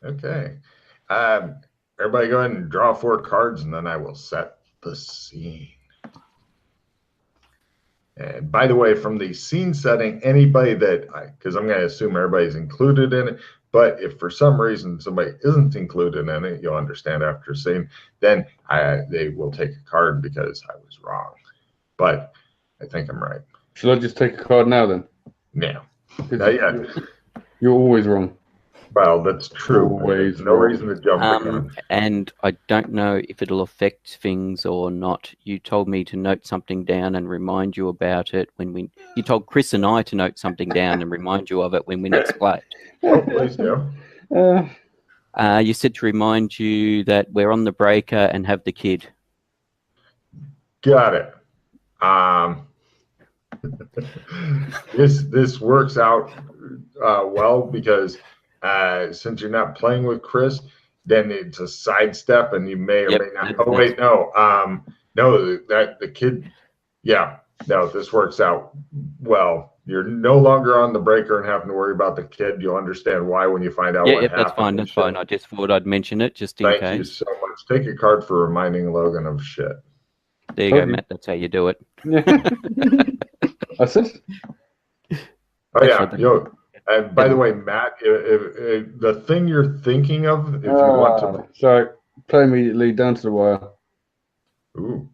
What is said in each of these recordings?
Okay. Everybody go ahead and draw 4 cards, and then I will set the scene. And by the way, from the scene setting, anybody because I'm going to assume everybody's included in it, but if for some reason somebody isn't included in it, you'll understand after seeing, then they will take a card because I was wrong. But I think I'm right. Shall I just take a card now then? No. Not yet. You're always wrong. Well, that's true. Always no reason to jump again. And I don't know if it'll affect things or not. You told me to note something down and remind you about it when you told Chris and I to note something down and remind you of it when we next played. Oh, please do. You said to remind you that we're on the breaker and have the kid. Got it. This works out well because since you're not playing with Chris, then it's a sidestep, and you may or may not. Oh wait, no, that the kid. Yeah, no, this works out well. You're no longer on the breaker and having to worry about the kid. You'll understand why when you find out what happened. That's fine. That's fine. I just thought I'd mention it just in case. Thank you so much. Take a card for reminding Logan of shit. There you go, Matt. That's how you do it. Assist. Oh yeah, yo. And by the way, Matt, if the thing you're thinking of, if you want to, sorry, play immediately down to the wire. Ooh.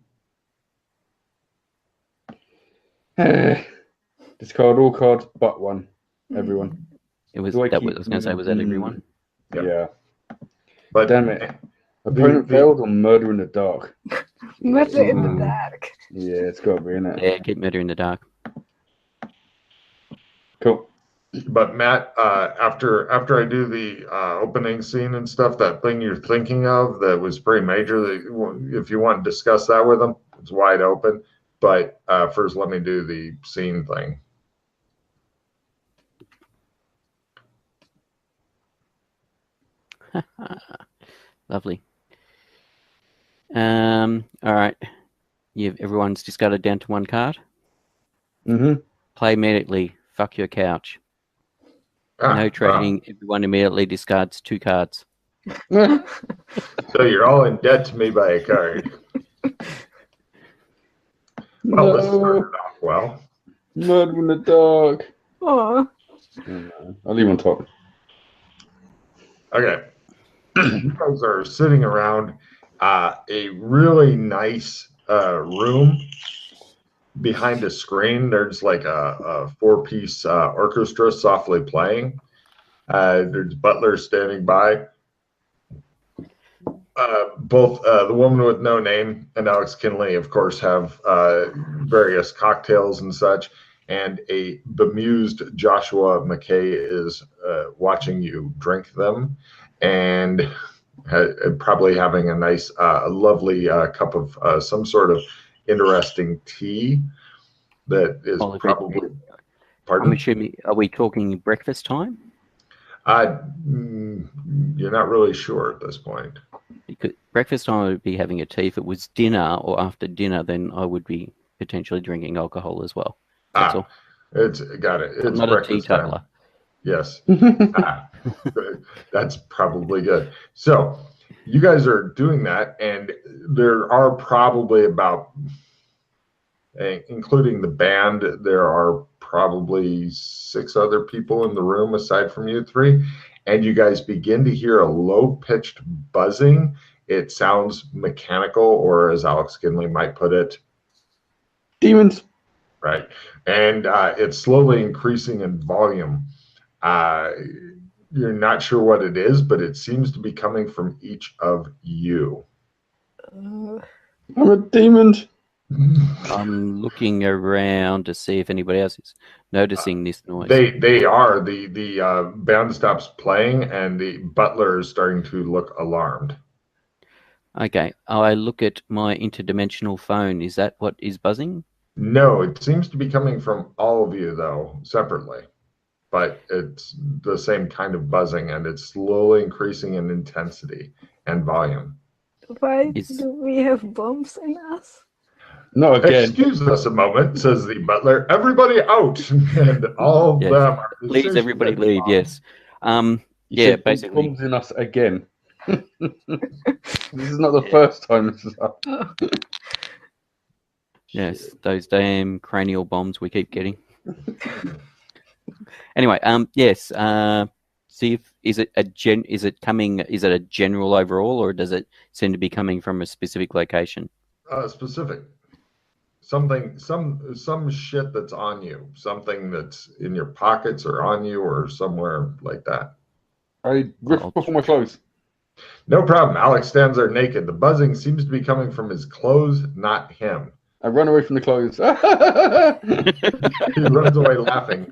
Discard all cards but one. Everyone. It was. That was, I was going to say, was that everyone? Yeah. But damn it. Opponent failed on Murder in the Dark. Murder in the Dark. Yeah, it's got to be in it. Yeah, get Murder in the Dark. Cool. But Matt, after I do the opening scene and stuff, that thing you're thinking of that was pretty major, if you want to discuss that with them, it's wide open. But first, let me do the scene thing. Lovely. All right. Everyone's discarded down to one card. Mm-hmm. Play immediately. Fuck your couch. No trading. Everyone immediately discards 2 cards. So you're all in debt to me by a card. Well, this started off well. Murder in the Dark. Oh. I'll leave on top. Okay. You guys are sitting around a really nice room. Behind a screen, there's like a 4-piece orchestra softly playing. There's butlers standing by. Both the woman with no name and Alex Kinley, of course, have various cocktails and such. And a bemused Joshua McKay is watching you drink them, and probably having a nice, lovely cup of some sort of interesting tea that is probably. Pardon? I'm assuming. Are we talking breakfast time? You're not really sure at this point. Because breakfast time I would be having a tea. If it was dinner or after dinner, then I would be potentially drinking alcohol as well. That's all. It's got it. It's not breakfast a teetotaler. time. Yes. That's probably good. So you guys are doing that, and there are probably about, including the band, there are probably 6 other people in the room aside from you 3, and you guys begin to hear a low-pitched buzzing. It sounds mechanical, or as Alex Kinley might put it, demons. Right, and it's slowly increasing in volume. You're not sure what it is, but it seems to be coming from each of you. I'm a demon. I'm looking around to see if anybody else is noticing this noise. They are. The band stops playing, and the butler is starting to look alarmed. Okay, I look at my interdimensional phone. Is that what is buzzing? No, it seems to be coming from all of you, though, separately. But it's the same kind of buzzing, and it's slowly increasing in intensity and volume. Why do we have bombs in us? No, again. Excuse us a moment, says the butler. Everybody out! And all of them are... Please, everybody leave, yes. You Yeah, said basically. bombs in us again. This is not the first time this has happened. Yes, those damn cranial bombs we keep getting. Anyway, yes. See if is it a general overall, or does it seem to be coming from a specific location? Specific. Some shit that's on you, something that's in your pockets or on you or somewhere like that. I ripped off all my clothes. No problem. Alex stands there naked. The buzzing seems to be coming from his clothes, not him. I run away from the clothes. He runs away laughing.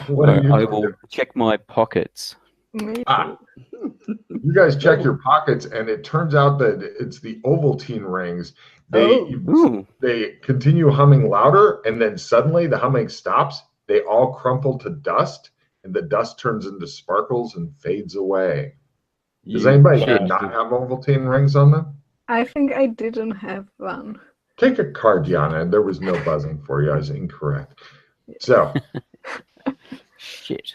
What are you I doing? will check my pockets. Me Ah. too. You guys check your pockets, and it turns out that it's the Ovaltine rings. Ooh. They continue humming louder, and then suddenly the humming stops. They all crumple to dust, and the dust turns into sparkles and fades away. Does anybody not have Ovaltine rings on them? I think I didn't have one. Take a card, Diana. There was no buzzing for you. I was incorrect. So Shit.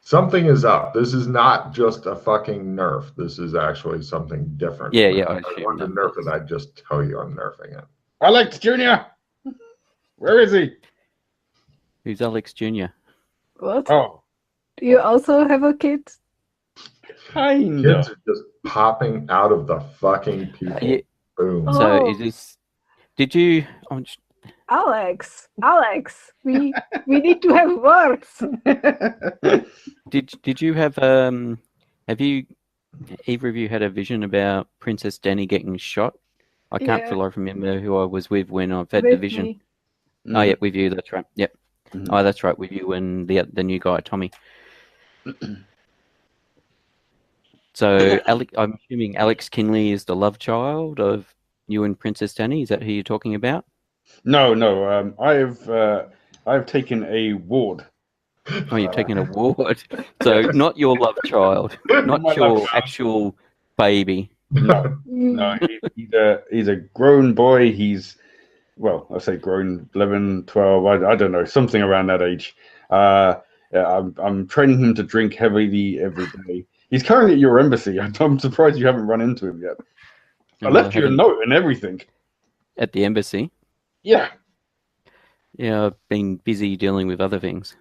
something is up. This is not just a fucking nerf. This is actually something different. Yeah, If yeah, I I wanted to assume nerf that. it, I'd just tell you I'm nerfing it. Alex Jr. Where is he? Who's Alex Jr.? What? Oh, Do you also have a kid? kinda. Kids are just popping out of the fucking people. Yeah. Boom. So Oh. is this? Did you? I'm just, Alex, we need to have words. did you have you either of you had a vision about Princess Danny getting shot? I can't Yeah. feel I remember who I was with when I've had With the vision. me. Oh yeah, with you. That's right. Yep. Mhm. Oh, that's right. With you and the new guy, Tommy. So I'm assuming Alex Kinley is the love child of you and Princess Danny. Is that who you're talking about? No. I've taken a ward. Oh, you've taken a ward. So not your love child, not My your love child. actual baby. No, he's a grown boy. He's, well, I say grown, 11, 12, I don't know, something around that age. I'm training him to drink heavily every day. He's currently at your embassy. I'm surprised you haven't run into him yet. I left you a note and everything. At the embassy. Yeah. Yeah, I've been busy dealing with other things.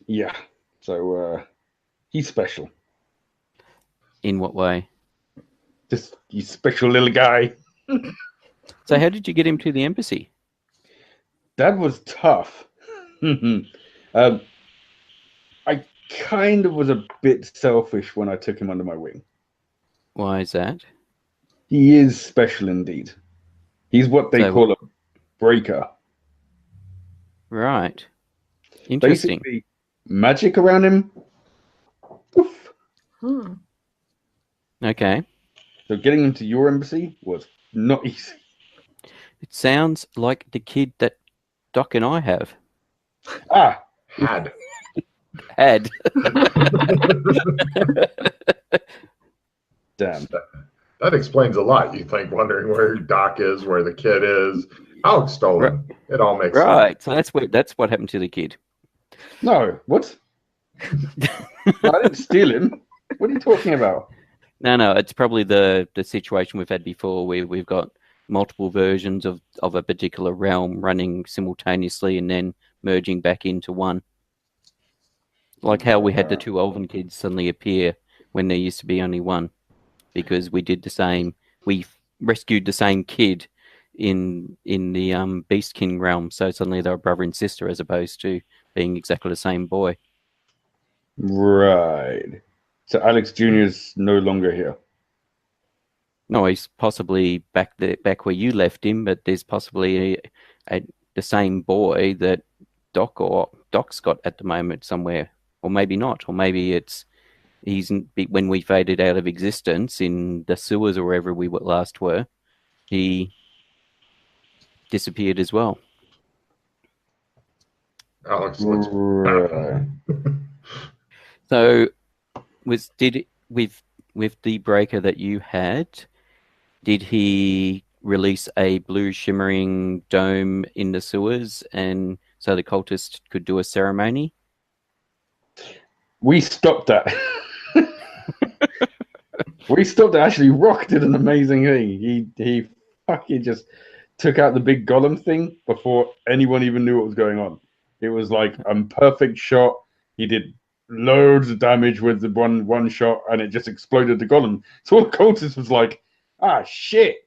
Yeah. So he's special. In what way? Just he's special little guy. So how did you get him to the embassy? That was tough. I kind of was a bit selfish when I took him under my wing. Why is that? He is special indeed. He's what they call a breaker. Right. Interesting. Basically, magic around him. Poof. Okay. So getting him to your embassy was not easy. It sounds like the kid that Doc and I have. Had. Damn. That explains a lot. You think wondering where Doc is, where the kid is. Alex stole him. It all makes sense. Right. So that's what happened to the kid. No, what? I didn't steal him. What are you talking about? No, it's probably the situation we've had before where we've got multiple versions of a particular realm running simultaneously and then merging back into one. Like how we had the two elven kids suddenly appear when there used to be only one. Because we did the same. We rescued the same kid in the Beast King realm, so suddenly they were brother and sister as opposed to being exactly the same boy. Right. So Alex Jr. is no longer here. No, he's possibly back where you left him, but there's possibly the same boy that Doc's got at the moment somewhere, or maybe not, or maybe he's when we faded out of existence in the sewers or wherever we last were, he disappeared as well. Alex looks. Right. So, with the breaker that you had, did he release a blue shimmering dome in the sewers, and so the cultist could do a ceremony? We stopped that. We stopped it. Actually, Rock did an amazing thing. He fucking just took out the big golem thing before anyone even knew what was going on. It was like a perfect shot. He did loads of damage with the one shot, and it just exploded the golem. So all the cultists was like, "Ah, shit,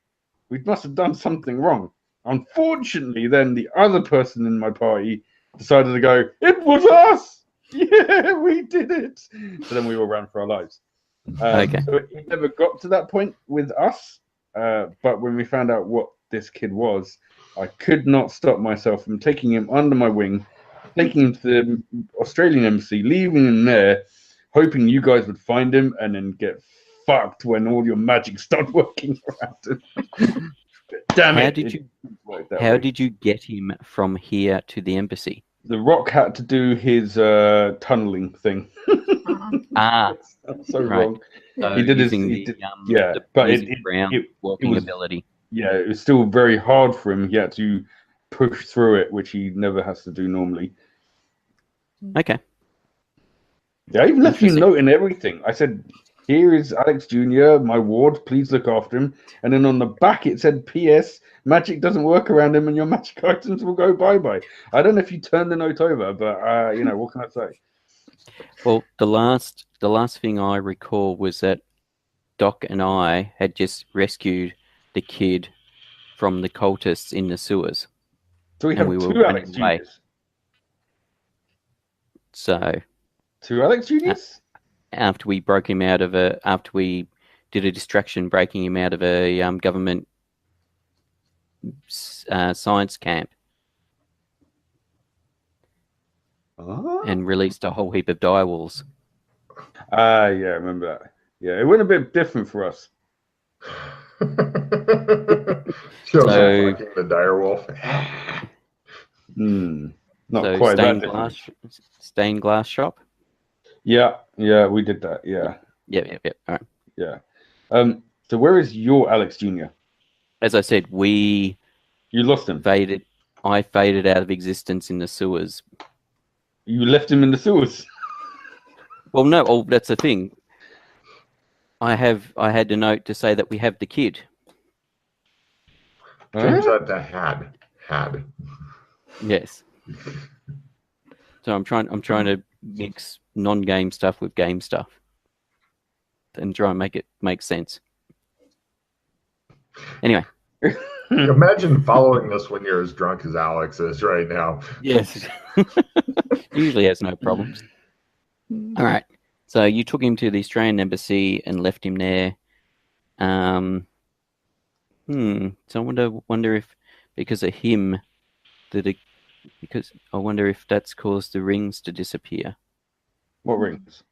we must have done something wrong." Unfortunately, then the other person in my party decided to go, "It was us! Yeah, we did it!" So then we all ran for our lives. Okay. So it never got to that point with us, but when we found out what this kid was, I could not stop myself from taking him under my wing, taking him to the Australian embassy, leaving him there, hoping you guys would find him and then get fucked when all your magic stopped working around him. Damn How it! did you get him from here to the embassy? The Rock had to do his tunneling thing. Ah, So right. wrong. So He did his the but music round it walking was- ability. Yeah, it was still very hard for him. He had to push through it, which he never has to do normally. Okay. Yeah, I even left you a Interesting. note and everything. I said, "Here is Alex Jr., my ward. Please look after him." And then on the back it said, "P.S. Magic doesn't work around him, and your magic items will go bye-bye." I don't know if you turned the note over, but you know, what can I say? Well, the last thing I recall was that Doc and I had just rescued the kid from the cultists in the sewers. So we And have we were two running Alex away. Juniors. So Two Alex Juniors? after we did a distraction breaking him out of a government science camp and released a whole heap of direwolves. Yeah, I remember that. Yeah, it went a bit different for us. Shows So- up fucking the direwolf. Not So quite that different. stained glass shop. Yeah, we did that. Yeah. Yep. All right. Yeah. So where is your Alex Jr.? As I said, You lost him. I faded out of existence in the sewers. You left him in the sewers. Well, no. Oh, that's the thing. I had a note to say that we have the kid. Change that to had. Yes. So I'm trying to mix non-game stuff with game stuff, and try and make it make sense. Anyway. Imagine following this when you're as drunk as Alex is right now. Yes. Usually has no problems. All right. So you took him to the Australian embassy and left him there. So I wonder if because of him, because I wonder if that's caused the rings to disappear. What rings?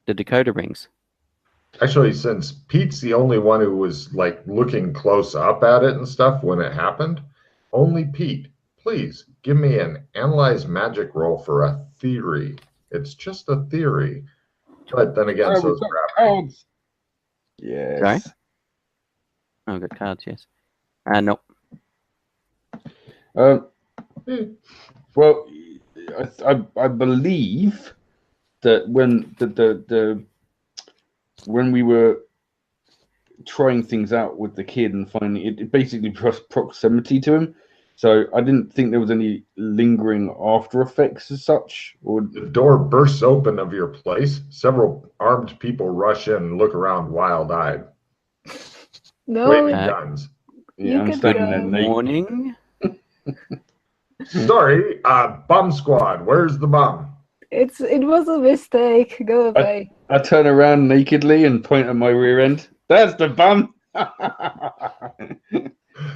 The Dakota rings. Actually, since Pete's the only one who was like looking close up at it and stuff when it happened, only Pete, please give me an analyze magic roll for a theory. It's just a theory. But then again, so is gravity. Yes. Sorry? Oh, I've got cards, yes. Nope. Well, I believe that when when we were trying things out with the kid and finding it basically proximity to him, so I didn't think there was any lingering after effects as such. Or the door bursts open of your place. Several armed people rush in and look around wild-eyed, No, waving guns. You I'm could standing go. there naked. Warning. Sorry, bomb squad. Where's the bomb? it was a mistake. Go away. I turn around nakedly and point at my rear end. That's the bum.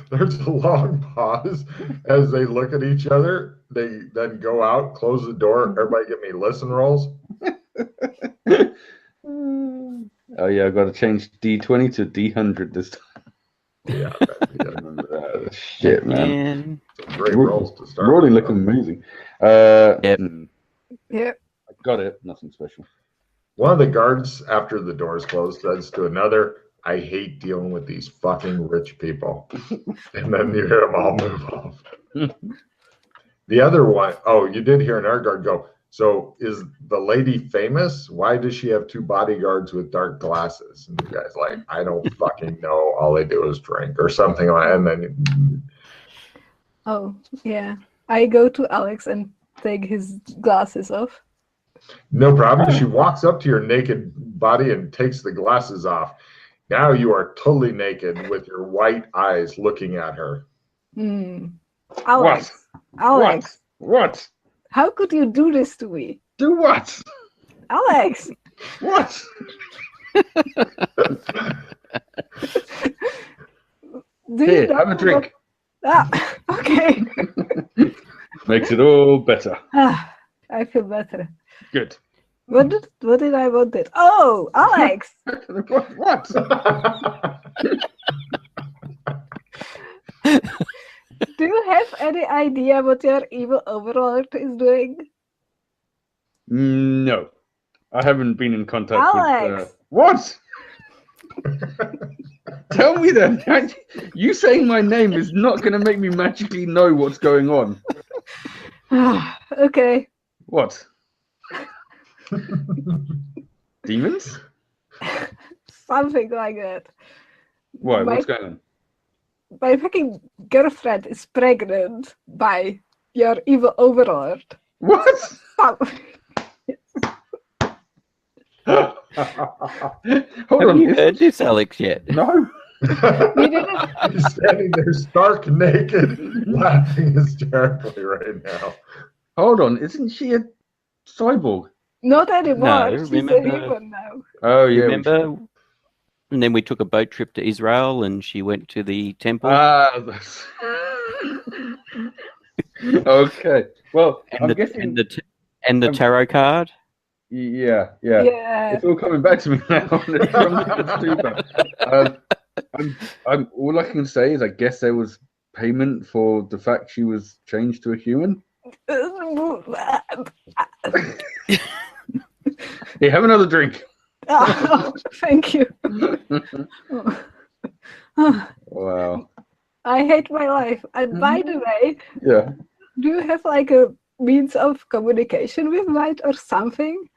There's a long pause as they look at each other. They then go out, close the door. Everybody give me listen rolls. Oh yeah, I got to change D20 to D100 this time. Yeah, I remember that. Shit, man. And some great rolls to start. Rolling with, looking amazing. Yep. Yeah. I got it. Nothing special. One of the guards, after the doors closed, says to another, I hate dealing with these fucking rich people. And then you hear them all move off. The other one, oh, you did hear an air guard go, so is the lady famous? Why does she have 2 bodyguards with dark glasses? And the guy's like, I don't fucking know. All they do is drink or something like that. And then Oh, yeah. I go to Alex and take his glasses off. no problem. She walks up to your naked body and takes the glasses off. Now you are totally naked with your white eyes looking at her. Alex. Alex. What? How could you do this to me? Do what? Alex. What? Here, have a drink. Okay. Makes it all better. I feel better. Good. What did I want it? Oh, Alex. What? Do you have any idea what your evil overlord is doing? No. I haven't been in contact Alex. with... What? Tell me then. You saying my name is not going to make me magically know what's going on. Okay. What? Demons? Something like that. Why? What's going on? My fucking girlfriend is pregnant by your evil overlord. What? Hold Have on. you heard this, Alex, yet? No. He's standing there stark naked, laughing hysterically right now. Hold on. Isn't she a cyborg? Not anymore. No, She's remember- a human now. Oh, yeah. Remember? And then we took a boat trip to Israel, and she went to the temple. That's... Okay. Well, I'm and guessing... the tarot card. Yeah. Yeah. It's all coming back to me now. I'm all I can say is I guess there was payment for the fact she was changed to a human. Hey, have another drink. Oh, thank you. Wow. I hate my life. And by the way, Yeah. do you have like a means of communication with light or something?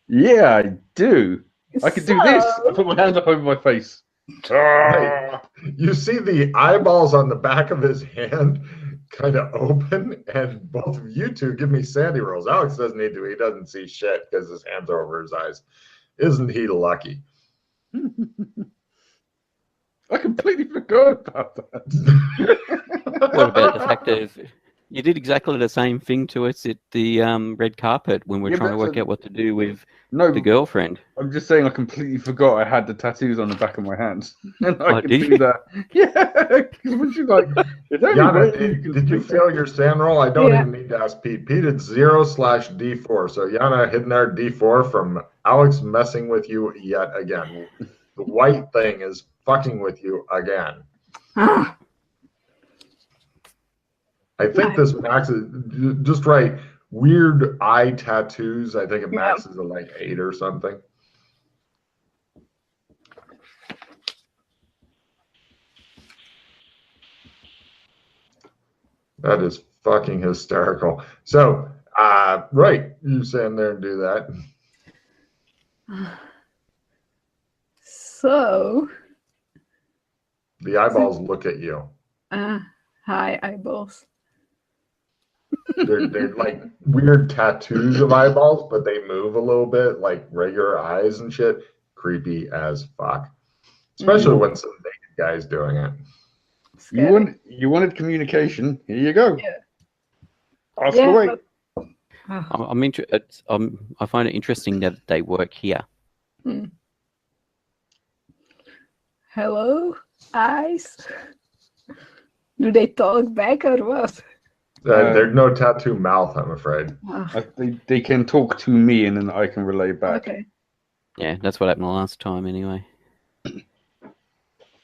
Yeah, I do. I could do this. I put my hand up over my face. Right. You see the eyeballs on the back of his hand kind of open, and both of you two give me sandy rolls. Alex doesn't need to. He doesn't see shit because his hands are over his eyes. Isn't he lucky? I completely forgot about that. What about the fact that you did exactly the same thing to us at the red carpet when we were Yeah, trying to but work out what to do with No, the girlfriend? I'm just saying I completely forgot I had the tattoos on the back of my hands. And I Oh, can did do you? that. Yeah, because when she's like, "Is there any Yana, way you did you can fail your stand roll? I don't Yeah. even need to ask Pete. Pete did 0/D4. So Yana hidden there D4 from Alex messing with you yet again. The white thing is fucking with you again. Ah, I think this max is just right. Weird eye tattoos. I think it maxes at like 8 or something. That is fucking hysterical. So, right, you stand there and do that. so, The eyeballs look at you. hi, eyeballs. They're like weird tattoos of eyeballs, but they move a little bit like regular eyes and shit. Creepy as fuck. Especially when some naked guy's doing it. You wanted communication. Here you go. Yeah. Ask Yeah, away. but- I find it interesting that they work here. Hello, eyes. Do they talk back or what? There's no tattoo mouth, I'm afraid. They can talk to me and then I can relay back. Okay. Yeah, that's what happened the last time anyway.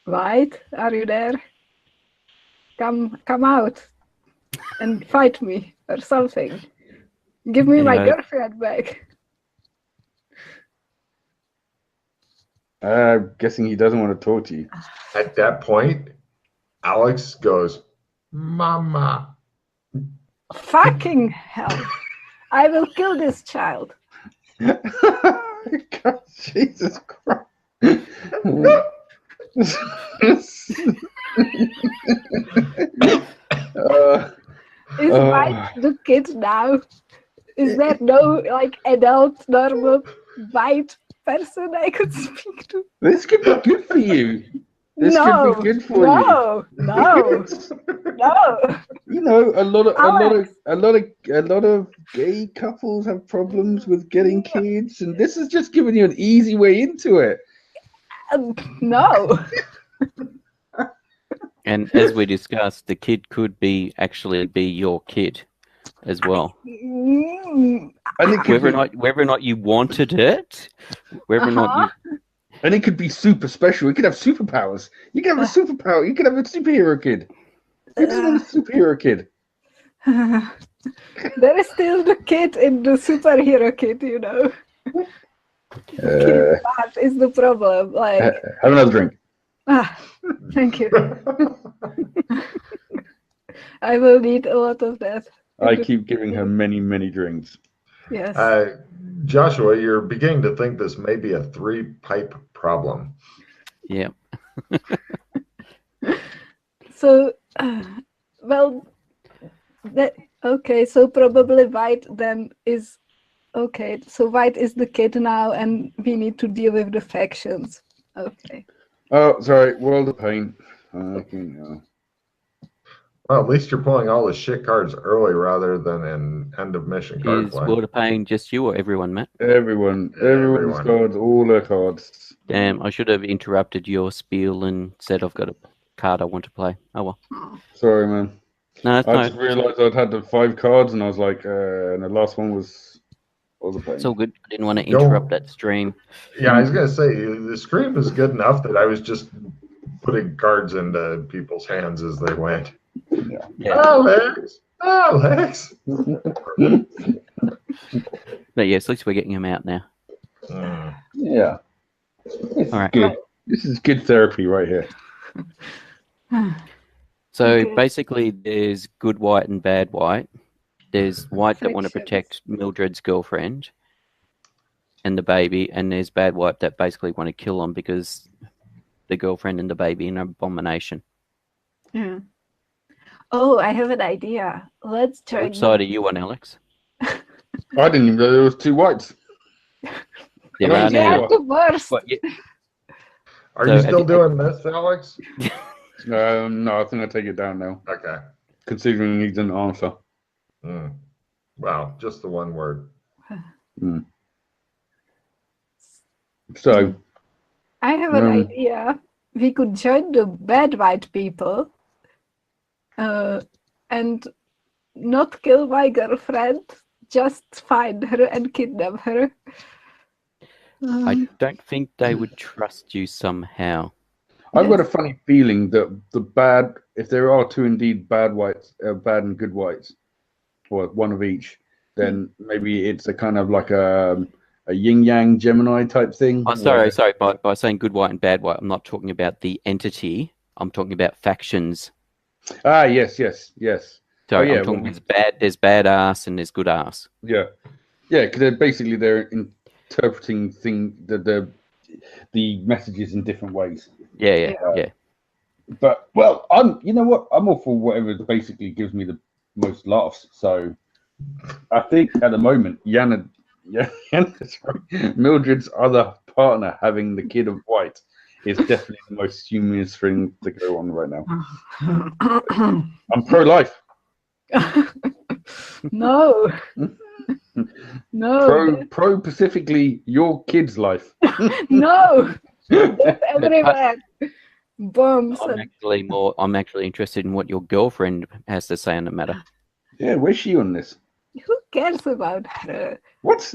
White, are you there? Come out and fight me or something. Give me my Yeah. girlfriend back. Guessing he doesn't want to talk to you. At that point, Alex goes, "Mama." Fucking hell. I will kill this child. God, Jesus Christ. Is White the kid now? Is there no like adult, normal, white person I could speak to? This could be good for you. This No, could be good for you. no, no. You know, a lot Alex. of gay couples have problems with getting kids, and this is just giving you an easy way into it. No. And as we discussed, the kid could actually be your kid as well. Mm. And it could Whether or not you wanted it, whether or not you and it could be super special. It could have superpowers. You could have a superpower. You could have a superhero kid. Who doesn't want a superhero kid? There is still the kid in the superhero kid, you know. Kid part is the problem. Like, have another drink. Thank you. I will need a lot of that. I keep giving her many, many drinks. Yes. Joshua, you're beginning to think this may be a 3-pipe problem. Yeah. So, well, okay. So probably White then is okay. So White is the kid now, and we need to deal with the factions. Okay. Oh, sorry. World of Pain. Okay, no. Well, at least you're pulling all the shit cards early rather than in end of mission card Is play. World of Pain just you or everyone, Matt? Everyone's cards, all their cards. Damn, I should have interrupted your spiel and said I've got a card I want to play. Oh well. Sorry, man. No, I just realised I'd had the 5 cards, and I was like, and the last one was World of Pain. It's all good. I didn't want to interrupt that stream. Yeah, I was gonna say the screen was good enough that I was just putting cards into people's hands as they went. Yeah. Alex. But yes, at least we're getting them out now. Yeah. All right. Good. This is good therapy right here. So Okay. basically, there's good White and bad White. There's White that want to protect Mildred's girlfriend and the baby, and there's bad White that basically want to kill them because the girlfriend and the baby are an abomination. Yeah. Oh, I have an idea. Let's turn. Which side are you on, Alex? I didn't even know there was 2 whites. There are They are now. the worst. But, yeah, Are So, you still doing this, Alex? No, I think I take it down now, Okay. considering he didn't answer. Wow, just the one word. So, I have an idea. We could join the bad White people and not kill my girlfriend, just find her and kidnap her. I don't think they would trust you somehow. I've got a funny feeling that if there are 2 indeed bad whites, bad and good whites, or one of each, then maybe it's a kind of like a yin yang Gemini type thing. Oh, sorry. By saying good White and bad White, I'm not talking about the entity. I'm talking about factions. Ah, yes. So yeah, I'm talking there's bad ass and there's good ass. Yeah, because they're interpreting the messages in different ways. Yeah. But well, I'm all for whatever basically gives me the most laughs. So I think at the moment, Mildred's other partner having the kid of White is definitely the most humorous thing to go on right now. I'm pro-life. No. No. Pro specifically your kid's life. No. Everywhere. Bombs. I'm actually interested in what your girlfriend has to say on the matter. Yeah, where's she on this? Who cares about her? What?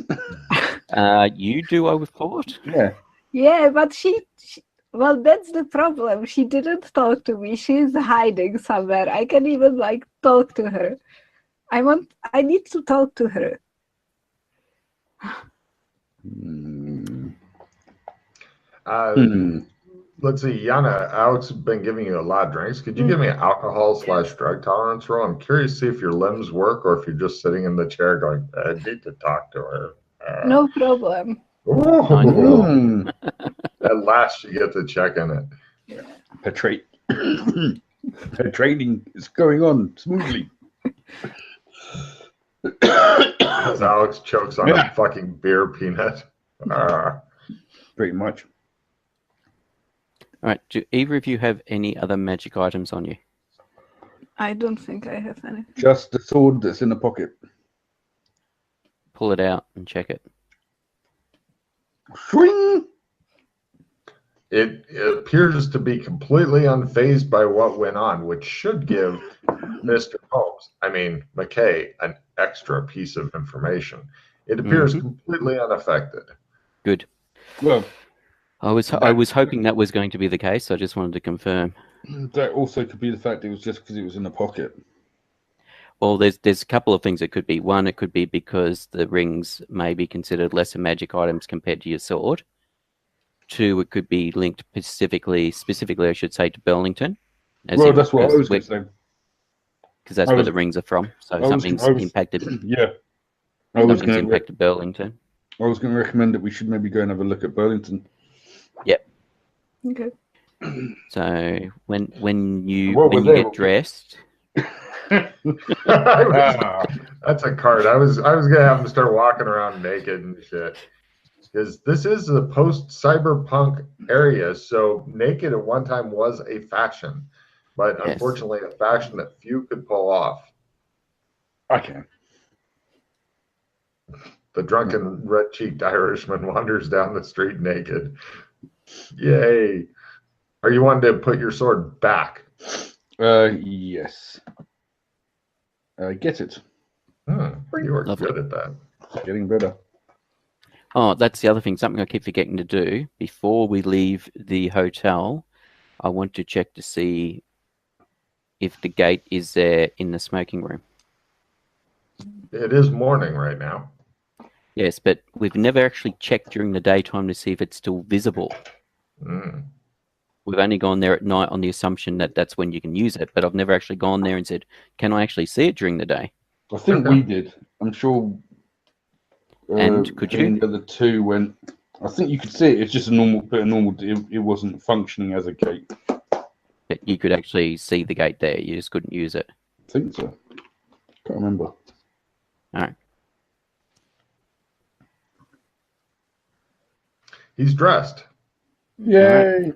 You do, I would thought. Yeah. Yeah, but well, that's the problem. She didn't talk to me. She's hiding somewhere. I can even talk to her. I need to talk to her. Let's see, Yana, Alex has been giving you a lot of drinks. Could you give me an alcohol/drug tolerance roll? I'm curious to see if your limbs work or if you're just sitting in the chair going, I need to talk to her. No problem. At last you get to check in it. Her training is going on smoothly. As Alex chokes on a fucking beer peanut. Pretty much. All right. Do either of you have any other magic items on you? I don't think I have any. Just the sword that's in the pocket. Pull it out and check it. Swing! It appears to be completely unfazed by what went on, which should give Mr. Holmes, McKay, an extra piece of information. It appears completely unaffected. Good. Well, I was hoping that was going to be the case. I just wanted to confirm. That also could be the fact it was just because it was in the pocket. Well, there's a couple of things it could be. One, it could be because the rings may be considered lesser magic items compared to your sword. Two, it could be linked specifically, I should say, to Burlington. Well, that's what I was going to say. Because that's where the rings are from. So something's impacted. Yeah. Something's impacted Burlington. I was going to recommend that we should maybe go and have a look at Burlington. Yep. Okay. So when you get dressed. That's a card. I was gonna have him start walking around naked and shit. Because this is a post-cyberpunk area, so naked at one time was a fashion, but unfortunately a fashion that few could pull off. I can. The drunken, red-cheeked Irishman wanders down the street naked. Yay! Are you wanting to put your sword back? Yes. Get it. You are good at that. Getting better. Oh, that's the other thing. Something I keep forgetting to do. Before we leave the hotel, I want to check to see if the gate is there in the smoking room. It is morning right now. Yes, but we've never actually checked during the daytime to see if it's still visible. We've only gone there at night on the assumption that that's when you can use it, but I've never actually gone there and said, can I actually see it during the day? I think we did. I'm sure. And could you? The other two went. I think you could see it. It's just a normal. It wasn't functioning as a gate. But you could actually see the gate there. You just couldn't use it. I think so. Can't remember. All right. He's dressed. Yay! Right.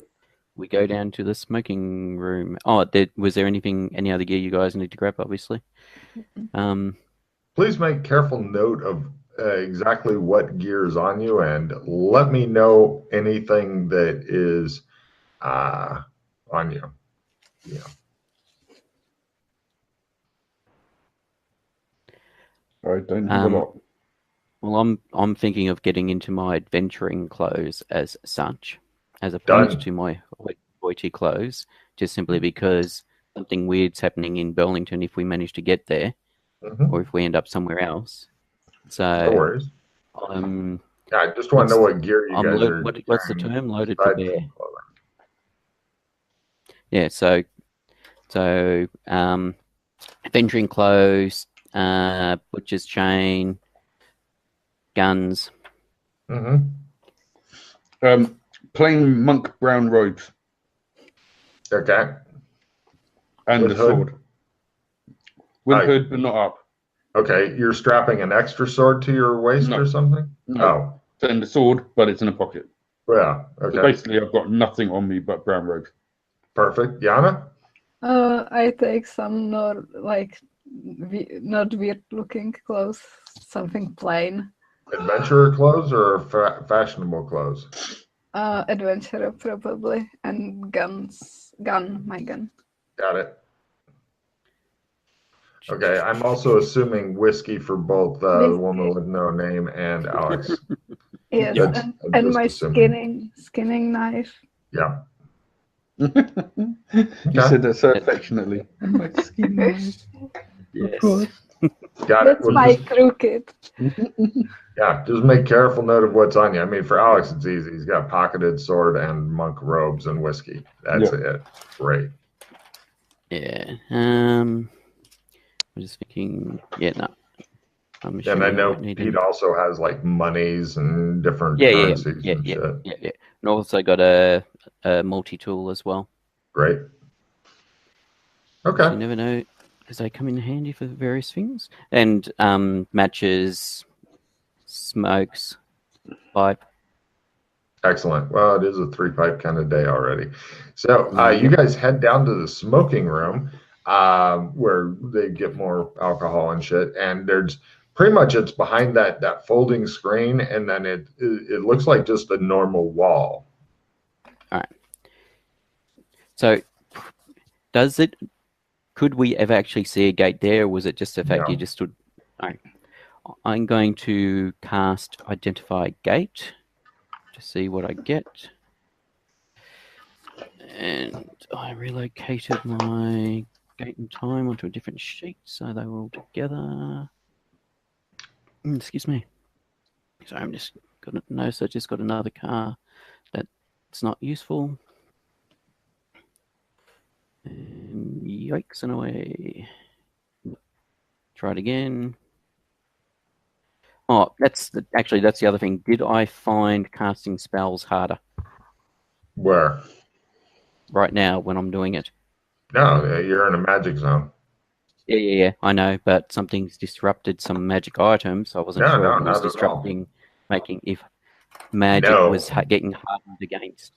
We go down to the smoking room. Oh, was there any other gear you guys need to grab? Obviously. Please make careful note of exactly what gear is on you, and let me know anything that is on you. Yeah. I don't have a lot. Well, I'm thinking of getting into my adventuring clothes as such, as opposed to my hoity clothes, just simply because something weird's happening in Burlington if we manage to get there, or if we end up somewhere else. So, no worries. I just want to know what gear you guys are. What's the term? Loaded to bear. Yeah. So, adventuring clothes, butcher's chain, guns. Plain monk brown robes. Okay. And with a hood? sword. With hood, but not up. Okay, you're strapping an extra sword to your waist or something? No. And the sword, but it's in a pocket. Yeah, okay. So basically, I've got nothing on me but brown robes. Perfect. Yana? I take some not weird looking clothes, something plain. Adventurer clothes or fashionable clothes? Adventurer probably, and my gun. Got it. Okay, I'm also assuming whiskey for both the woman with no name and Alex. Yes, and my skinning knife. Yeah. You said that so affectionately. And my skinning knife. Yes. Of course. Got it. That's my crew kit. Yeah, just make careful note of what's on you. I mean, for Alex, it's easy. He's got pocketed sword and monk robes and whiskey. That's it. Great. Yeah. I'm just thinking. Yeah, no. I'm And I know need Pete also has like monies and different yeah, currencies yeah, and yeah, shit. yeah, yeah. And also got a multi-tool as well. Great. So Okay. you never know, because they come in handy for various things. And matches, smokes, pipe. Excellent. Well, it is a 3-pipe kind of day already. So you Yep. guys head down to the smoking room where they get more alcohol and shit. And there's pretty much it's behind that folding screen, and then it looks like just a normal wall. All right. So, could we ever actually see a gate there, or was it just the fact you just stood? All right. I'm going to cast Identify Gate to see what I get. And I relocated my gate and time onto a different sheet, so they were all together. Excuse me. So I'm just gonna notice I just got another car that's not useful. And yikes and away. Try it again. Oh, that's the other thing. Did I find casting spells harder Where? right now when I'm doing it? No, you're in a magic zone. Yeah. I know, but something's disrupted some magic items. So I wasn't sure if it was disrupting, making if magic was getting hardened against.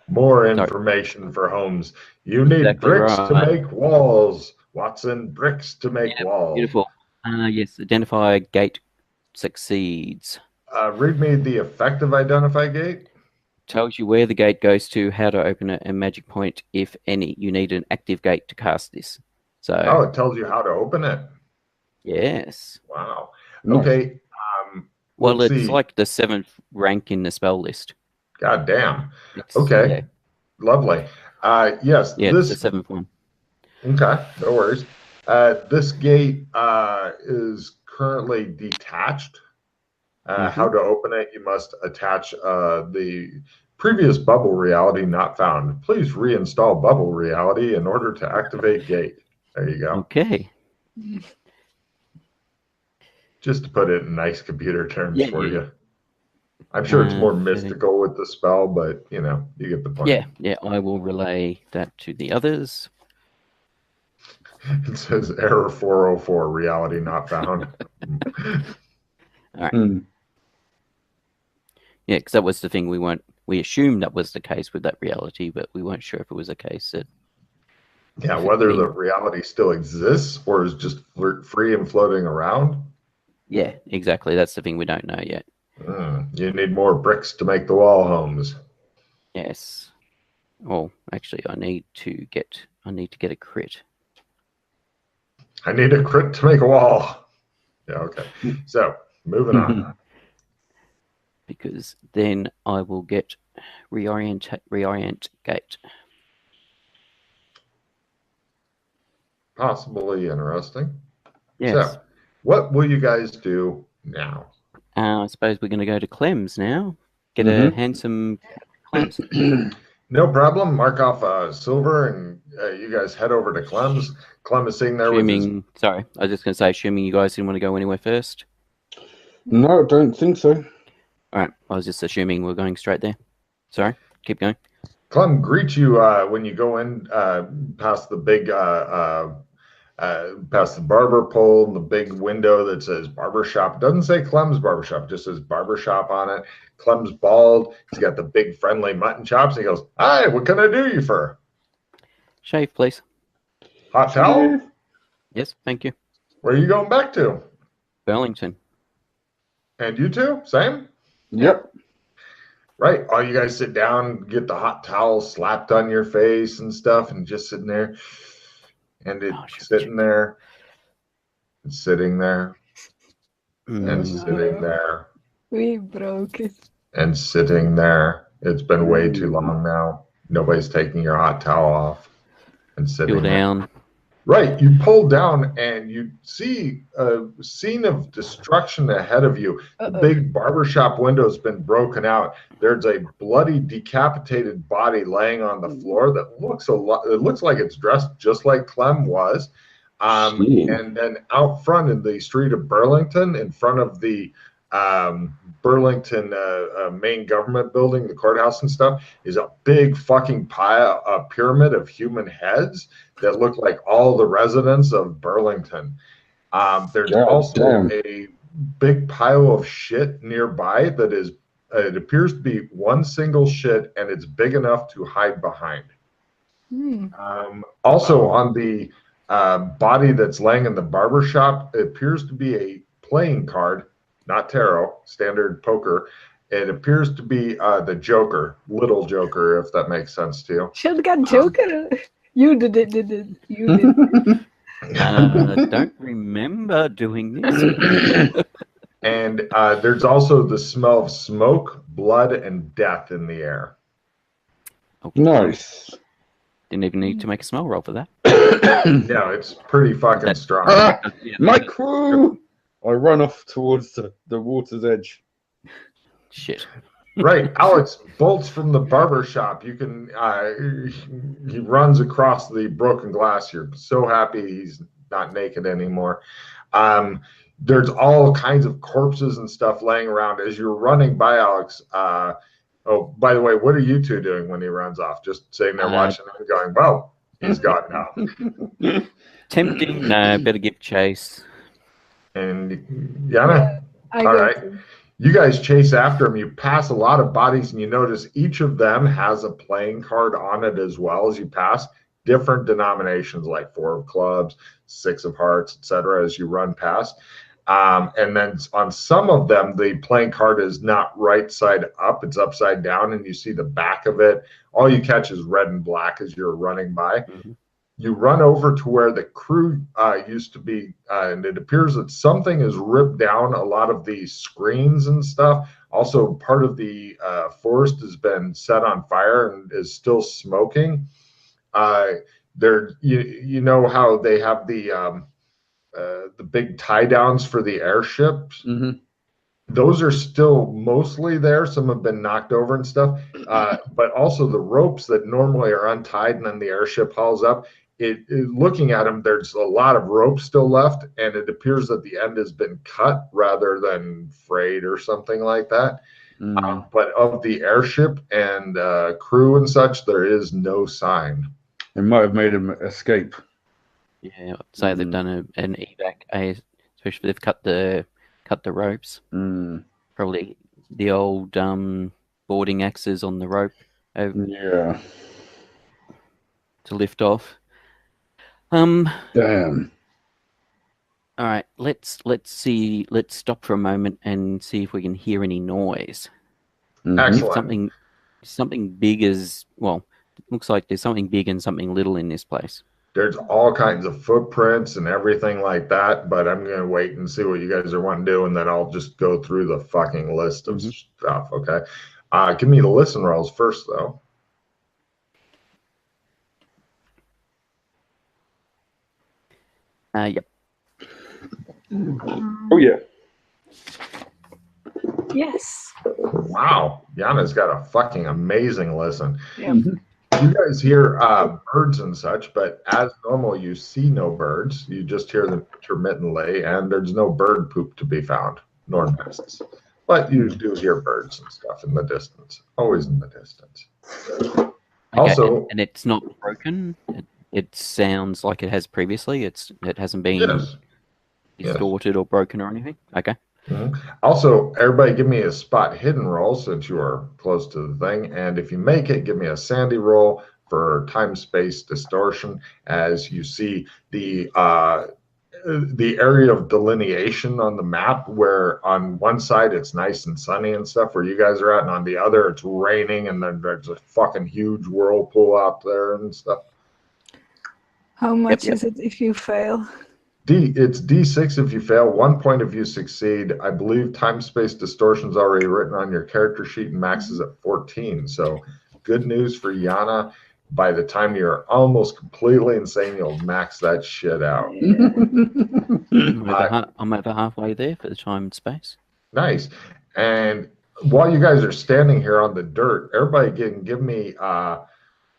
More information for homes. You need bricks to make walls. Watson, bricks to make walls. Beautiful. Yes, Identify Gate succeeds. Read me the effect of Identify Gate. Tells you where the gate goes to, how to open it, and magic point, if any. You need an active gate to cast this. So. Oh, it tells you how to open it. Yes. Wow. Okay. Well, it's like the 7th rank in the spell list. God damn. Okay. Yeah. Lovely. Yes. Yeah, it's the 7th one. Okay. No worries. This gate is currently detached. How to open it? You must attach the previous bubble reality not found. Please reinstall bubble reality in order to activate gate. There you go. Okay. Just to put it in nice computer terms for you. I'm sure it's more mystical with the spell, but you know, you get the point. Yeah. I will relay that to the others. It says error 404, reality not found. All right. Yeah, because that was the thing we assumed that was the case with that reality, but we weren't sure if it was the case that. Yeah, whether the reality still exists or is just free and floating around. Yeah, exactly. That's the thing we don't know yet. You need more bricks to make the wall homes. Yes. Well, actually, I need to get a crit. I need a crit to make a wall. Yeah. Okay. So moving on. Because then I will get reorient gate. Possibly interesting. Yes. So, what will you guys do now? I suppose we're going to go to Clem's now. Get a handsome Clem's. No problem. Mark off silver, and you guys head over to Clem's. Clem is sitting there Sorry, I was just going to say, assuming you guys didn't want to go anywhere first. No, don't think so. All right, I was just assuming we're going straight there. Sorry, keep going. Clem greets you when you go in past the big past the barber pole and the big window that says barbershop. It doesn't say Clem's barbershop, it just says barbershop on it. Clem's bald. He's got the big friendly mutton chops. And he goes, "Hi, what can I do you for?" Shave, please. Hot towel? Yes, thank you. Where are you going back to? Burlington. And you too? Same? Yep. Right. All you guys sit down, get the hot towel slapped on your face and stuff, and just sitting there. And it's sitting there, and sitting there, and sitting there. We broke it. And sitting there. It's been way too long now. Nobody's taking your hot towel off. And sitting down. Right, you pull down and you see a scene of destruction ahead of you. The big barbershop window's been broken out. There's a bloody, decapitated body laying on the floor that looks a lot. It looks like it's dressed just like Clem was. And then out front in the street of Burlington, in front of the Burlington main government building, the courthouse and stuff, is a big fucking pyramid of human heads that look like all the residents of Burlington. There's also a big pile of shit nearby that is, it appears to be one single shit, and it's big enough to hide behind. Also on the body that's laying in the barber shop, it appears to be a playing card, not tarot, standard poker. It appears to be the Joker, little Joker, if that makes sense to you. Shotgun Joker. You did it. You did it. Don't remember doing this. And there's also the smell of smoke, blood, and death in the air. Okay. Nice. Didn't even need to make a smell roll for that. Yeah, it's pretty fucking strong. My crew! I run off towards the water's edge. Shit. Right, Alex bolts from the barber shop. You can. He runs across the broken glass. You're so happy he's not naked anymore. There's all kinds of corpses and stuff laying around as you're running by, Alex. Oh, by the way, what are you two doing when he runs off? Just sitting there watching him, going, "Well, he's gone now." Tempting. No, better give chase. And Yana, I all got right. you. You guys chase after him. You pass a lot of bodies, and you notice each of them has a playing card on it as well as you pass. Different denominations, like 4 of clubs, 6 of hearts, etc. as you run past. And then on some of them, the playing card is not right side up, it's upside down, and you see the back of it. All you catch is red and black as you're running by. You run over to where the crew used to be, and it appears that something has ripped down a lot of the screens and stuff. Also, part of the forest has been set on fire and is still smoking. You know how they have the big tie downs for the airships? Those are still mostly there. Some have been knocked over and stuff. But also the ropes that normally are untied and then the airship hauls up. Looking at them, there's a lot of rope still left, and it appears that the end has been cut rather than frayed or something like that. But of the airship and crew and such, there is no sign. It might have made him escape. Yeah, I'd say they've done an evac, especially if they've cut the ropes. Probably the old boarding axes on the rope. Yeah. To lift off. Damn. All right, let's see. Let's stop for a moment and see if we can hear any noise. Excellent. Something big as well. Looks like there's something big and something little in this place. There's all kinds of footprints and everything like that, but I'm going to wait and see what you guys are wanting to do, and then I'll just go through the fucking list of stuff, okay? Give me the listen rolls first, though. Yep. Oh, yeah. Yes. Wow. Yana's got a fucking amazing listen. Yeah. You guys hear birds and such, but as normal, you see no birds. You just hear them intermittently, and there's no bird poop to be found, nor nests. But you do hear birds and stuff in the distance, always in the distance. Okay, Also, and it's not broken. It sounds like it has previously. It hasn't been distorted or broken or anything. Okay. Also, everybody give me a spot hidden roll since you are close to the thing. And if you make it, give me a sandy roll for time-space distortion as you see the area of delineation on the map where on one side it's nice and sunny and stuff where you guys are at, and on the other it's raining and then there's a fucking huge whirlpool out there and stuff. How much is it if you fail? It's D6 if you fail, 1 point if you succeed. I believe time-space distortion's already written on your character sheet and maxes at 14. So good news for Yana. By the time you're almost completely insane, you'll max that shit out. I'm over halfway there for the time and space. Nice. And while you guys are standing here on the dirt, everybody can give me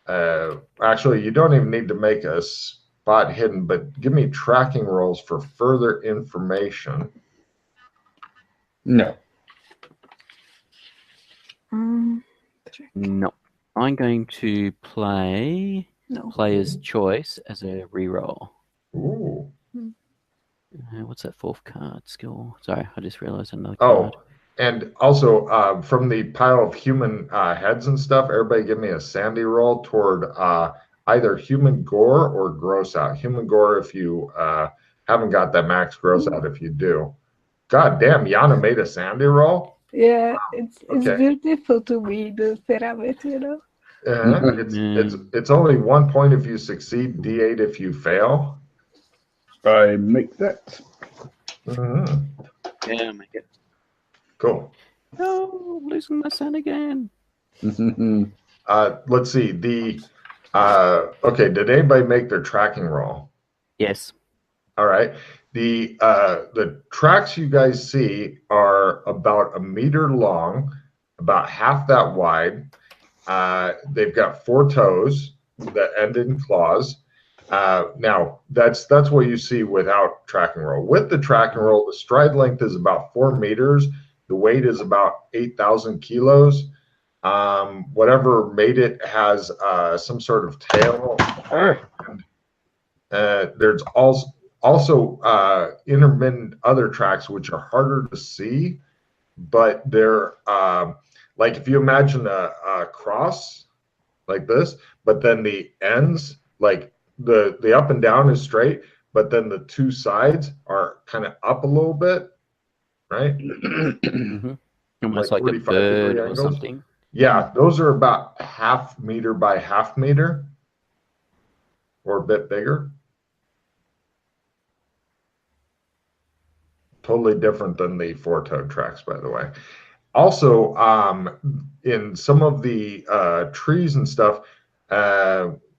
actually, you don't even need to make a spot hidden, but give me tracking rolls for further information. No. No. I'm going to play No. Player's Choice as a reroll. Ooh. What's that fourth card skill? Sorry, I just realized another Oh, card. and also from the pile of human heads and stuff, everybody give me a sandy roll toward either human gore or gross out. Human gore if you haven't got that max gross out if you do. God damn, Yana made a sandy roll? Yeah, it's Okay. beautiful to be the pyramid, you know. It's only 1 point if you succeed, D8 if you fail. I make that. Mm-hmm. Yeah, make it. Cool. No, losing my son again. Let's see. Okay, did anybody make their tracking roll? Yes. All right. The tracks you guys see are about 1 meter long, about half that wide. They've got 4 toes that end in claws. Now that's what you see without tracking roll. With the tracking roll, the stride length is about 4 meters. The weight is about 8,000 kilos. Whatever made it has some sort of tail. There's also intermittent other tracks which are harder to see, but they're like if you imagine a cross like this, but then the ends, like the up and down is straight, but then the 2 sides are kind of up a little bit, right? Almost like a 45 bird degree or angles. something. Yeah, those are about half meter by half meter or a bit bigger. Totally different than the 4-toed tracks, by the way. Also, in some of the trees and stuff,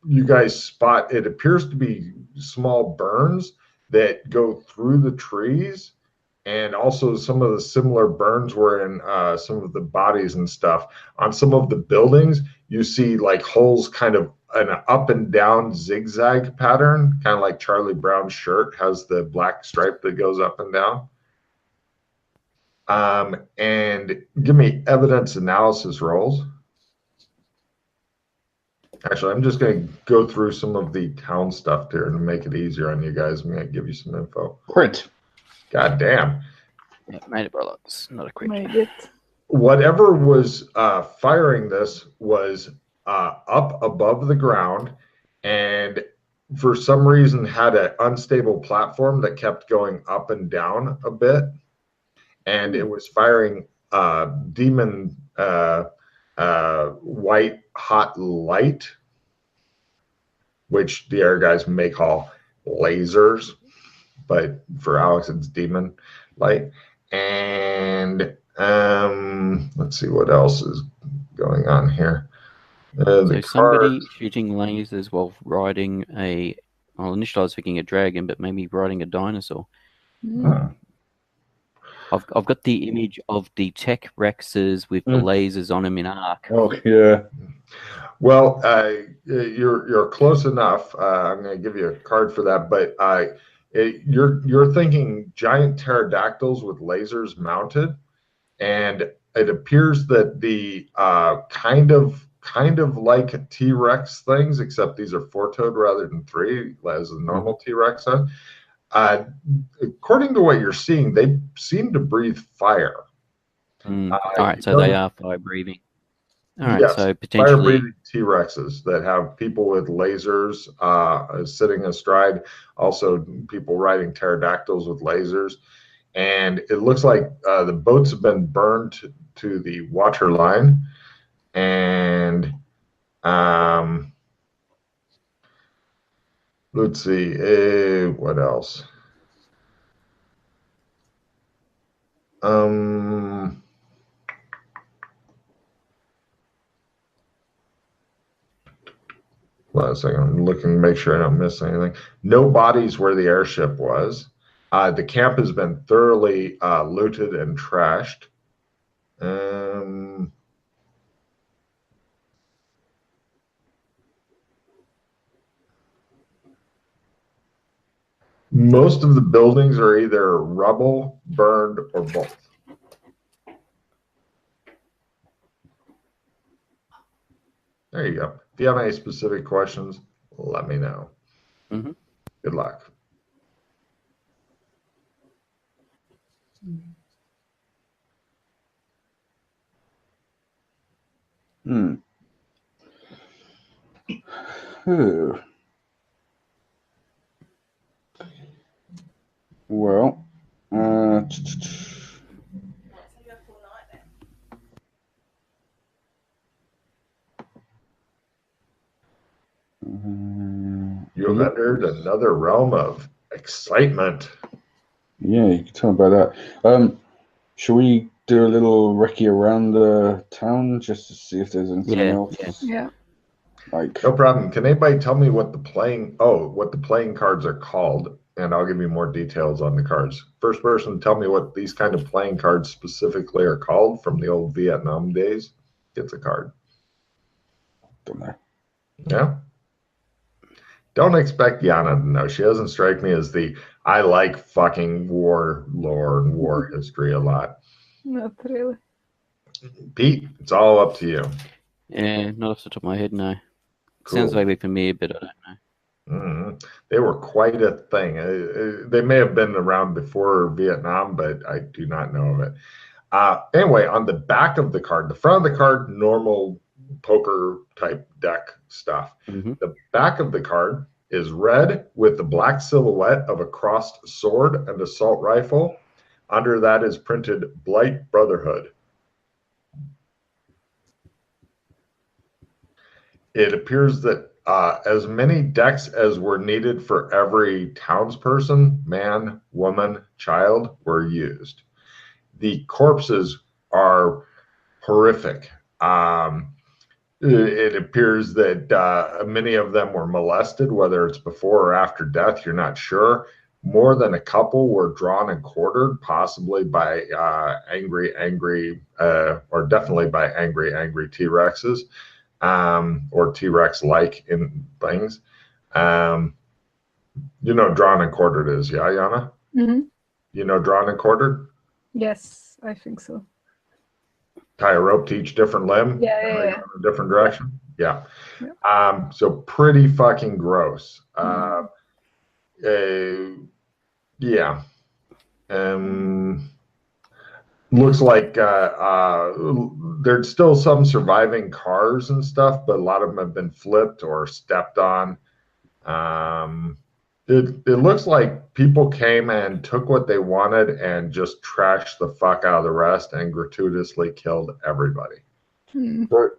you guys spot it appears to be small burns that go through the trees, and also some of the similar burns were in some of the bodies and stuff. On some of the buildings, you see like holes kind of an up and down zigzag pattern, kind of like Charlie Brown's shirt has the black stripe that goes up and down. And give me evidence analysis rolls. Actually, I'm just going to go through some of the town stuff here and make it easier on you guys. I'm going to give you some info. Crit. God damn. Yeah, made it, brother. It's not a crit. Made it. Whatever was firing this was up above the ground, and for some reason had an unstable platform that kept going up and down a bit. And it was firing demon white hot light, which the air guys may call lasers, but for Alex it's demon light. And let's see what else is going on here. So somebody shooting lasers while riding well, initially I was thinking a dragon, but maybe riding a dinosaur. I've got the image of the tech Rexes with the lasers on them in Ark. Oh yeah. Well, you're close enough. I'm going to give you a card for that, but you're thinking giant pterodactyls with lasers mounted, and it appears that the kind of like T-Rex things, except these are 4-toed rather than 3, as the normal T-Rex are. According to what you're seeing, they seem to breathe fire. All right, so they are fire breathing. All right, yes, so potentially fire breathing T-Rexes that have people with lasers sitting astride. Also, people riding pterodactyls with lasers, and it looks like the boats have been burned to the water line, and let's see, what else? Last second, I'm looking to make sure I don't miss anything. No bodies where the airship was. The camp has been thoroughly looted and trashed. Most of the buildings are either rubble, burned, or both. There you go. If you have any specific questions, let me know. Mm-hmm. Good luck. Well, You have entered another realm of excitement. Yeah, you can tell about that. Should we do a little recce around the town just to see if there's anything else? Yeah. Like, No problem. Can anybody tell me what the playing cards are called? And I'll give you more details on the cards. First person to tell me what these kind of playing cards specifically are called from the old Vietnam days gets a card. Don't know. Yeah. Don't expect Yana to know. She doesn't strike me as I like fucking war lore and war history a lot. Not really. Pete, it's all up to you. Yeah, not off the top of my head, no. Cool. Sounds vaguely familiar, but I don't know. They were quite a thing. They may have been around before Vietnam, but I do not know of it. Anyway, on the back of the card, the front of the card, normal poker type deck stuff. Mm-hmm. The back of the card is red with the black silhouette of a crossed sword and assault rifle. Under that is printed Blight Brotherhood. It appears that as many decks as were needed for every townsperson, man, woman, child, were used. The corpses are horrific. It appears that many of them were molested, whether it's before or after death, you're not sure. More than a couple were drawn and quartered, possibly by angry, or definitely by angry T-Rexes. Or T-Rex-like in things. Drawn and quartered is, yeah, Yana? Mm-hmm. You know drawn and quartered? Yes, I think so. Tie a rope to each different limb? Yeah. In a different direction? Yeah. So pretty fucking gross. Yeah. Looks like there's still some surviving cars and stuff, but a lot of them have been flipped or stepped on. It looks like people came and took what they wanted and just trashed the fuck out of the rest and gratuitously killed everybody. But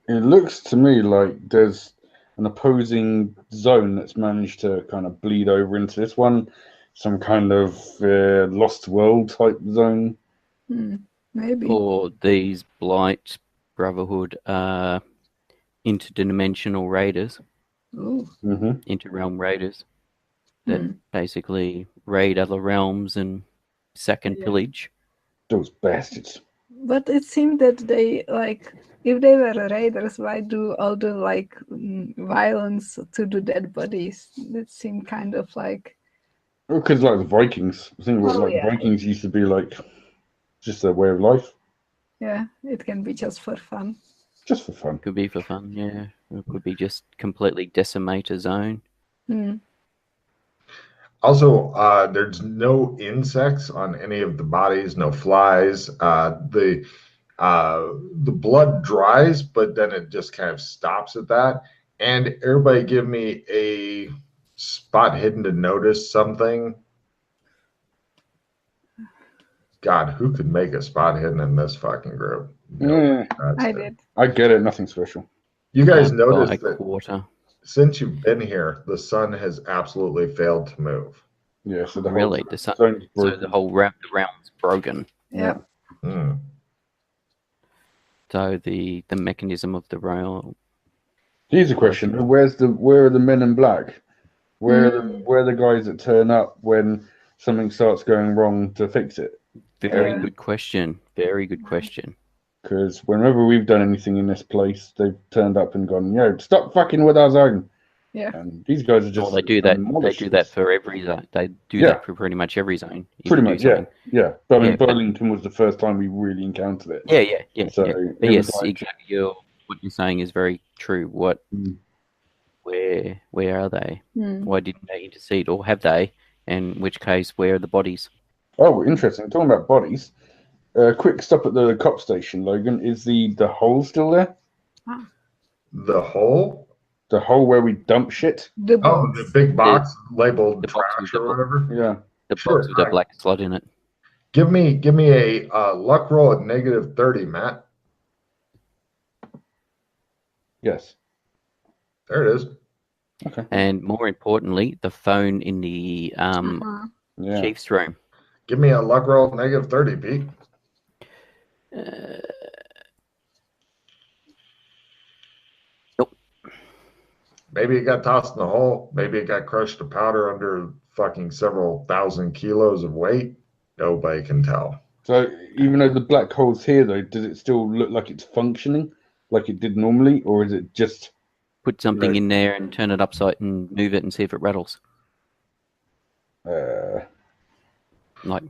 it looks to me like there's an opposing zone that's managed to kind of bleed over into this one, some kind of lost world type zone. Maybe. Or these Blight Brotherhood interdimensional raiders. Ooh. Inter-realm raiders that basically raid other realms and sack and pillage. Those bastards. But it seemed that they, if they were raiders, why do all the, violence to the dead bodies? It seemed kind of like... Because, the Vikings. I think Vikings used to be, just their way of life. Yeah, it can be just for fun. Just for fun. Could be for fun, yeah. It could be just completely decimate a zone. Also, there's no insects on any of the bodies, no flies. The blood dries, but then it just kind of stops at that. And everybody give me a spot hidden to notice something. God, who could make a spot hidden in this fucking group? I did. I get it. Nothing special. You guys noticed that quarter. Since you've been here, the sun has absolutely failed to move. Yeah, so the whole round's broken. Yeah. So the mechanism of the rail Here's a question: Where are the men in black? Where are the guys that turn up when something starts going wrong to fix it? Very good question. Very good question. Because whenever we've done anything in this place, they've turned up and gone, "Yo, stop fucking with our zone." Yeah. And these guys are just. Well, they do that. They do that for every zone. They do that for pretty much every zone. Pretty much, yeah. But I mean, Yeah, but- Burlington was the first time we really encountered it. Yeah. So But it yes, was like, exactly. What you're saying is very true. Where are they? Why didn't they intercede, or have they? And in which case, where are the bodies? oh, interesting. Talking about bodies. Quick stop at the cop station, Logan. Is the hole still there? The hole? The hole where we dump shit? The Oh, the big box labeled the box trash with or whatever. Yeah. The Sure, box with the I- black slot in it. Give me a luck roll at -30, Matt. Yes. There it is. Okay. And more importantly, the phone in the Yeah. chief's room. Give me a luck roll at -30, Pete. Nope. Maybe it got tossed in the hole. Maybe it got crushed to powder under fucking several thousand kilos of weight. Nobody can tell. So even though the black hole's here, though, does it still look like it's functioning like it did normally, or is it just Put something in there and turn it upside and move it and see if it rattles. Like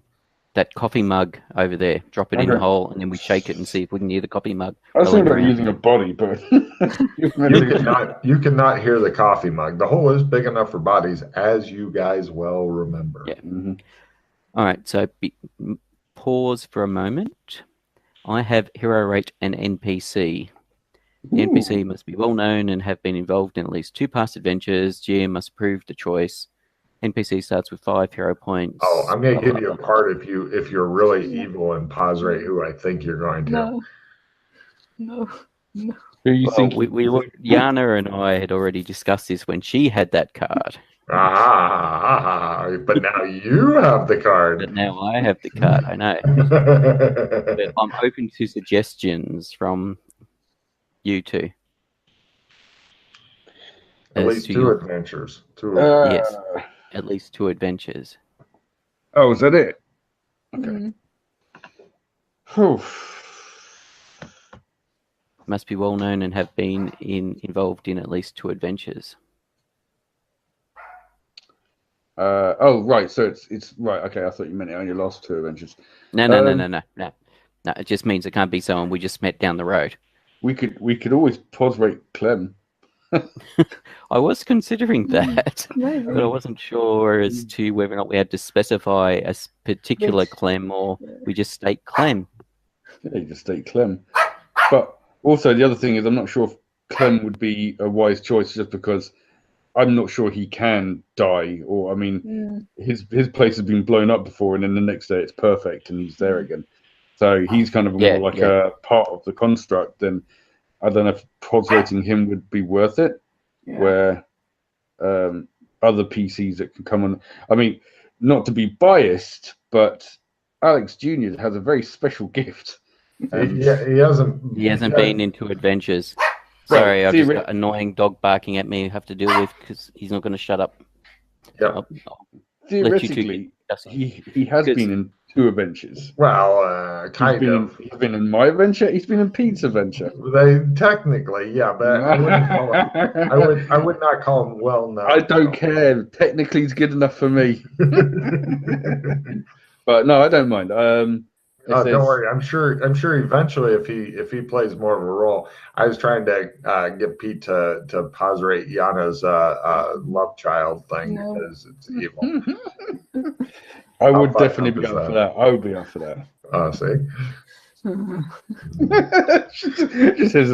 that coffee mug over there. Drop it in the hole and then we shake it and see if we can hear the coffee mug. I was rolling thinking about around. using a body, but You cannot hear the coffee mug. The hole is big enough for bodies, as you guys well remember. Yeah. All right, so pause for a moment. I have hero rate and NPC. The NPC must be well known and have been involved in at least 2 past adventures. GM must approve the choice. NPC starts with 5 hero points. Oh, I'm going to give you a card if you're really evil and pause rate who I think you're going to. No. who you think? Yana and I had already discussed this when she had that card. But now you have the card. But now I have the card, I know. But I'm open to suggestions from you two. At As least to 2 your- adventures. Yes, at least 2 adventures. Oh, is that it? Okay. Must be well known and have been involved in at least 2 adventures. Oh, right. So it's right. Okay, I thought you meant it on your last 2 adventures. No. It just means it can't be someone we just met down the road. We could always pause rate Clem. I was considering that, Maybe. but I wasn't sure as to whether or not we had to specify a particular Clem or we just state Clem. Yeah, you just state Clem. But also the other thing is I'm not sure if Clem would be a wise choice just because I'm not sure he can die, or I mean his place has been blown up before and then the next day it's perfect and he's there again. So he's kind of more like a part of the construct, and I don't know if pause rating him would be worth it. Yeah. Where other PCs that can come on, I mean, not to be biased, but Alex Jr. has a very special gift. He hasn't been into adventures. Sorry, I've just got annoying dog barking at me I have to deal with because he's not going to shut up. Yeah. Theoretically, he has been in 2 adventures. Well, kind of. He's been in my adventure. He's been in Pete's adventure. They technically, yeah, but I would not call him well known. I don't care. Technically, he's good enough for me. But no, I don't mind. Oh, don't worry. I'm sure eventually, if he plays more of a role, I was trying to get Pete to pause rate Yana's love child thing because it's evil. I would definitely be up for that. I would be up for that. Oh, see. She says,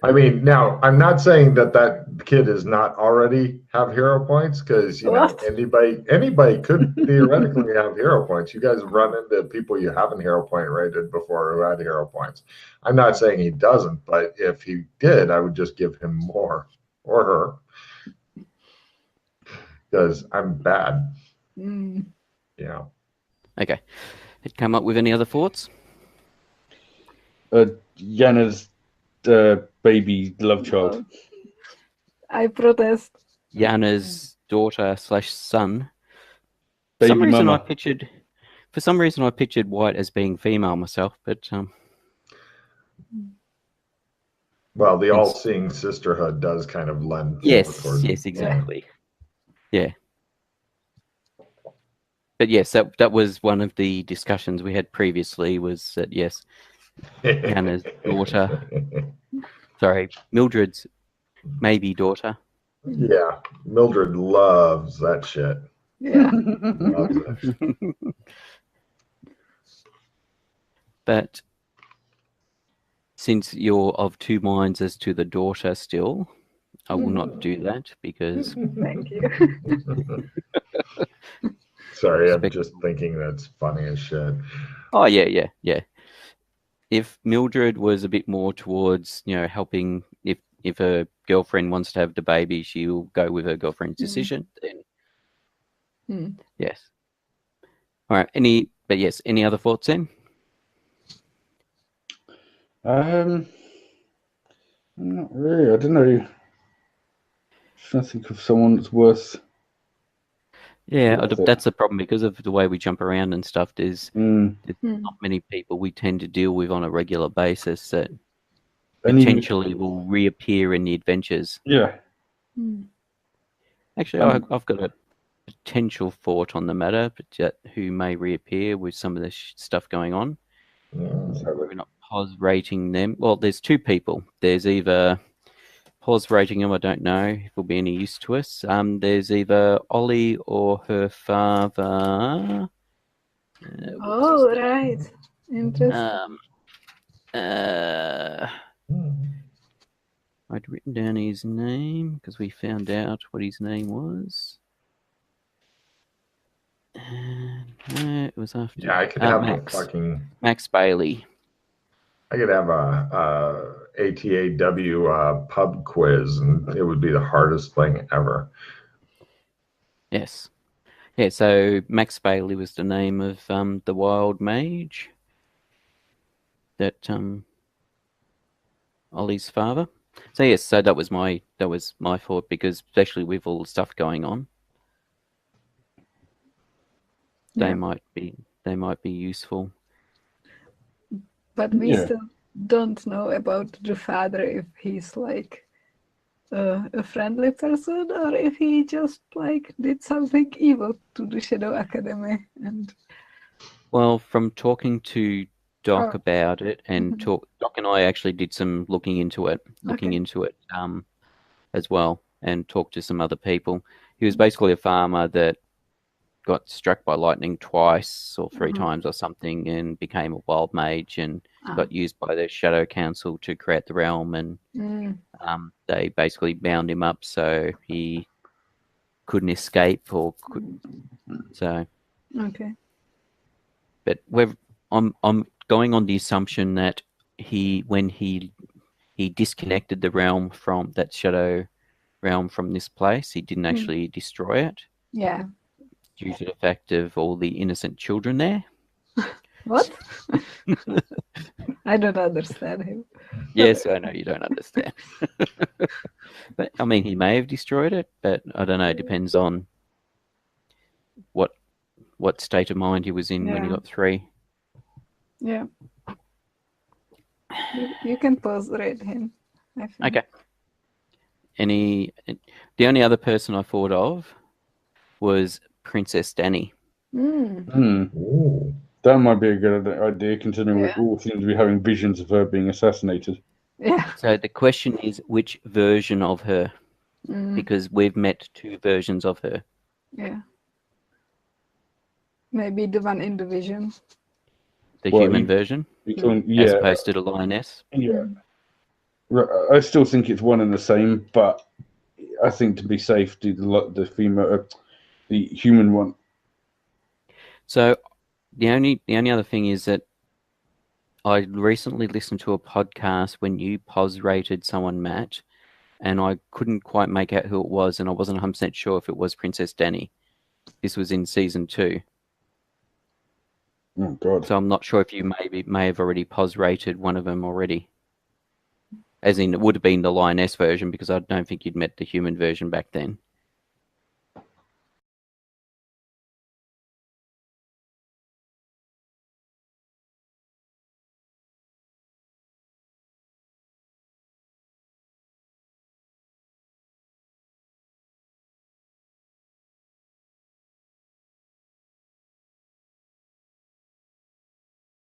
I mean, now I'm not saying that kid does not already have hero points because anybody could theoretically have hero points. You guys run into people you haven't hero point rated before who had hero points. I'm not saying he doesn't, but if he did, I would just give him more or her because I'm bad. Yeah. Okay. Had come up with any other thoughts? Yana's baby love child. I protest. Yana's daughter / son. For Baby some reason, mama. I pictured White as being female myself, but Well, the all-seeing sisterhood does kind of lend more yes, toward exactly. Yeah. But yes, that was one of the discussions we had previously. Was that yes, Yana's daughter. Sorry, Mildred's maybe daughter. Yeah, Mildred loves that shit. Yeah. Loves it. But since you're of two minds as to the daughter still, I will not do that because Thank you. Sorry, I'm just thinking that's funny as shit. oh yeah. If Mildred was a bit more towards, helping if her girlfriend wants to have the baby, she'll go with her girlfriend's decision, then yes. All right. Any other thoughts then? Not really. I don't know. Trying to think of someone that's worth. Yeah, worth it. that's the problem because of the way we jump around and stuff. There's not many people we tend to deal with on a regular basis that potentially will reappear in the adventures. Yeah. Actually, I've got a potential thought on the matter, but who may reappear with some of this stuff going on. We're not pos rating them. Well, there's two people. There's either pos rating them. I don't know if it'll be any use to us. There's either Ollie or her father. Oh, right. Interesting. I'd written down his name because we found out what his name was. It was after. Yeah, I could have Max Bailey. I could have a ATAW pub quiz, and it would be the hardest thing ever. Yes. Yeah, so Max Bailey was the name of the wild mage that Ollie's father. So yes, so that was my thought because especially with all the stuff going on, they might be useful. But we still don't know about the father, if he's like a friendly person or if he just like did something evil to the Shadow Academy. And well, from talking to Doc about it, and Doc and I actually did some looking into it as well, and talked to some other people. He was basically a farmer that got struck by lightning twice or three times or something, and became a wild mage, and got used by the Shadow Council to create the realm, and they basically bound him up so he couldn't escape or could. So okay. But I'm going on the assumption that when he disconnected the realm from that shadow realm from this place, he didn't actually destroy it. Yeah. Due to the fact of all the innocent children there. What? I don't understand him. Yes, I know you don't understand. But I mean, he may have destroyed it, but I don't know. It depends on what state of mind he was in when he got 3. Yeah. You can pause rate him, I think. Okay. The only other person I thought of was Princess Danny. That might be a good idea, considering we all seem to be having visions of her being assassinated. Yeah. So the question is, which version of her? Because we've met 2 versions of her. Yeah. Maybe the one in the vision. The human version? As opposed to the lioness? Yeah. I still think it's one and the same, but I think to be safe, do the female, the human one. So the only other thing is that I recently listened to a podcast when you pos rated someone, Matt, and I couldn't quite make out who it was, and I wasn't 100% sure if it was Princess Danny. This was in season 2. Oh God! So I'm not sure if you may have already pos rated one of them already as in it would have been the lioness version, because I don't think you'd met the human version back then.